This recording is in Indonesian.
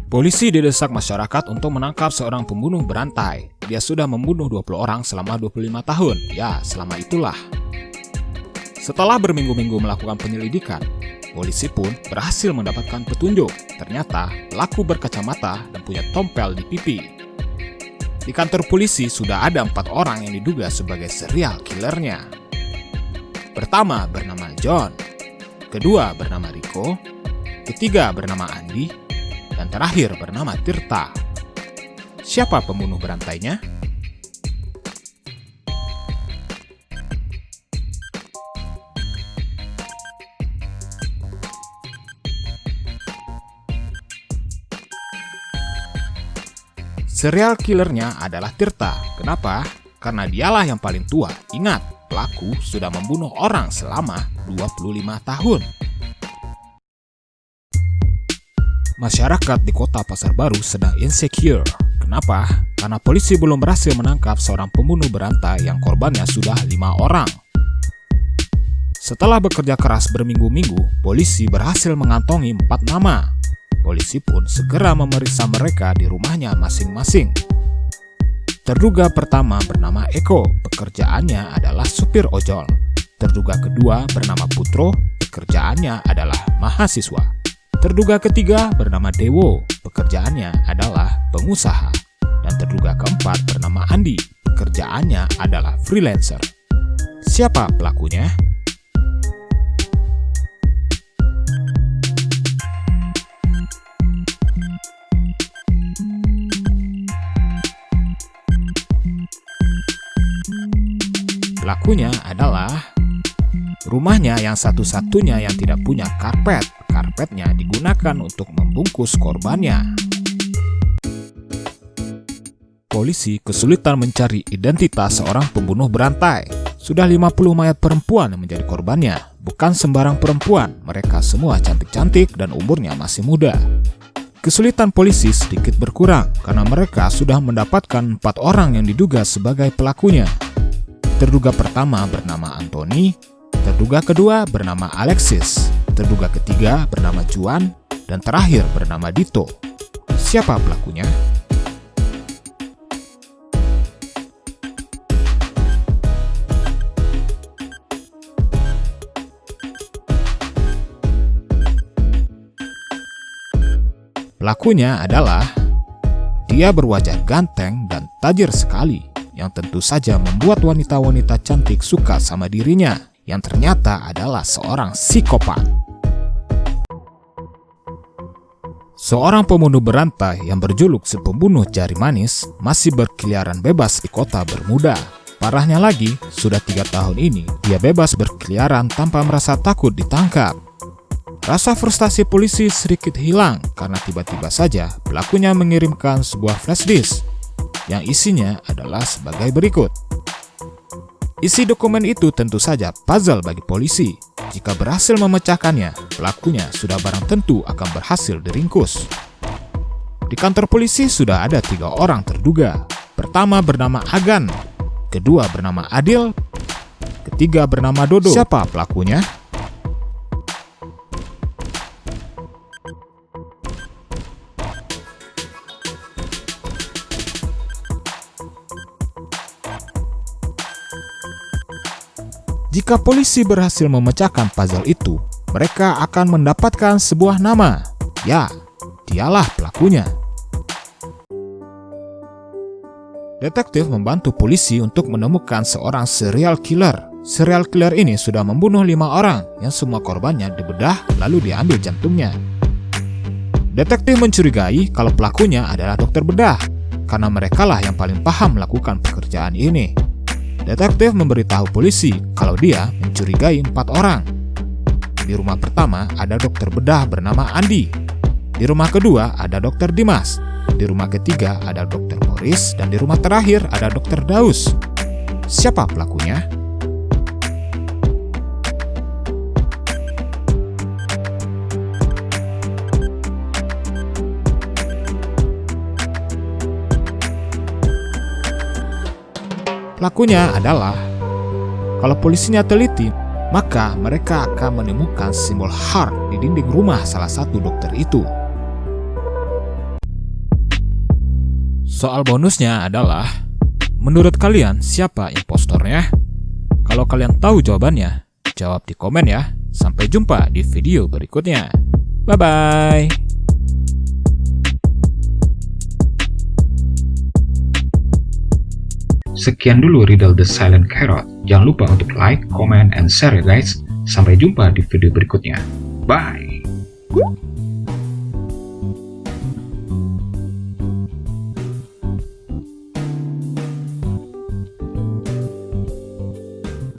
Polisi didesak masyarakat untuk menangkap seorang pembunuh berantai. Dia sudah membunuh 20 orang selama 25 tahun. Ya, selama itulah. Setelah berminggu-minggu melakukan penyelidikan, polisi pun berhasil mendapatkan petunjuk. Ternyata pelaku berkacamata dan punya tompel di pipi. Di kantor polisi sudah ada 4 orang yang diduga sebagai serial killernya. Pertama bernama John, kedua bernama Rico, ketiga bernama Andy, dan terakhir bernama Tirta. Siapa pembunuh berantainya? Serial killernya adalah Tirta. Kenapa? Karena dialah yang paling tua. Ingat, pelaku sudah membunuh orang selama 25 tahun. Masyarakat di kota Pasar Baru sedang insecure. Kenapa? Karena polisi belum berhasil menangkap seorang pembunuh berantai yang korbannya sudah 5 orang. Setelah bekerja keras berminggu-minggu, polisi berhasil mengantongi 4 nama. Polisi pun segera memeriksa mereka di rumahnya masing-masing. Terduga pertama bernama Eko, pekerjaannya adalah supir ojol. Terduga kedua bernama Putro, pekerjaannya adalah mahasiswa. Terduga ketiga bernama Dewo, pekerjaannya adalah pengusaha. Dan terduga keempat bernama Andi, pekerjaannya adalah freelancer. Siapa pelakunya? Pelakunya adalah rumahnya yang satu-satunya yang tidak punya karpet. Karpetnya digunakan untuk membungkus korbannya. Polisi kesulitan mencari identitas seorang pembunuh berantai. Sudah 50 mayat perempuan yang menjadi korbannya. Bukan sembarang perempuan, mereka semua cantik-cantik dan umurnya masih muda. Kesulitan polisi sedikit berkurang karena mereka sudah mendapatkan 4 orang yang diduga sebagai pelakunya. Terduga pertama bernama Anthony, terduga kedua bernama Alexis, terduga ketiga bernama Juan, dan terakhir bernama Dito. Siapa pelakunya? Pelakunya adalah dia berwajah ganteng dan tajir sekali, yang tentu saja membuat wanita-wanita cantik suka sama dirinya, yang ternyata adalah seorang psikopat. Seorang pembunuh berantai yang berjuluk si pembunuh jari manis masih berkeliaran bebas di kota Bermuda. Parahnya lagi, sudah 3 tahun ini dia bebas berkeliaran tanpa merasa takut ditangkap. Rasa frustasi polisi sedikit hilang karena tiba-tiba saja pelakunya mengirimkan sebuah flash disk yang isinya adalah sebagai berikut. Isi dokumen itu tentu saja puzzle bagi polisi. Jika berhasil memecahkannya, pelakunya sudah barang tentu akan berhasil diringkus. Di kantor polisi sudah ada 3 orang terduga. Pertama bernama Agan, kedua bernama Adil, ketiga bernama Dodo. Siapa pelakunya? Jika polisi berhasil memecahkan puzzle itu, mereka akan mendapatkan sebuah nama. Ya, dialah pelakunya. Detektif membantu polisi untuk menemukan seorang serial killer. Serial killer ini sudah membunuh 5 orang yang semua korbannya dibedah lalu diambil jantungnya. Detektif mencurigai kalau pelakunya adalah dokter bedah, karena merekalah yang paling paham melakukan pekerjaan ini. Detektif memberitahu polisi kalau dia mencurigai 4 orang. Di rumah pertama ada dokter bedah bernama Andi. Di rumah kedua ada dokter Dimas. Di rumah ketiga ada dokter Morris. Dan di rumah terakhir ada dokter Daus. Siapa pelakunya? Pelakunya adalah Kalau polisinya teliti, maka mereka akan menemukan simbol heart di dinding rumah salah satu dokter itu. Soal bonusnya adalah, menurut kalian siapa impostornya? Kalau kalian tahu jawabannya, jawab di komen ya. Sampai jumpa di video berikutnya. Bye-bye. Sekian dulu Riddle the Silent Carrot. Jangan lupa untuk like, comment, and share ya guys. Sampai jumpa di video berikutnya. Bye!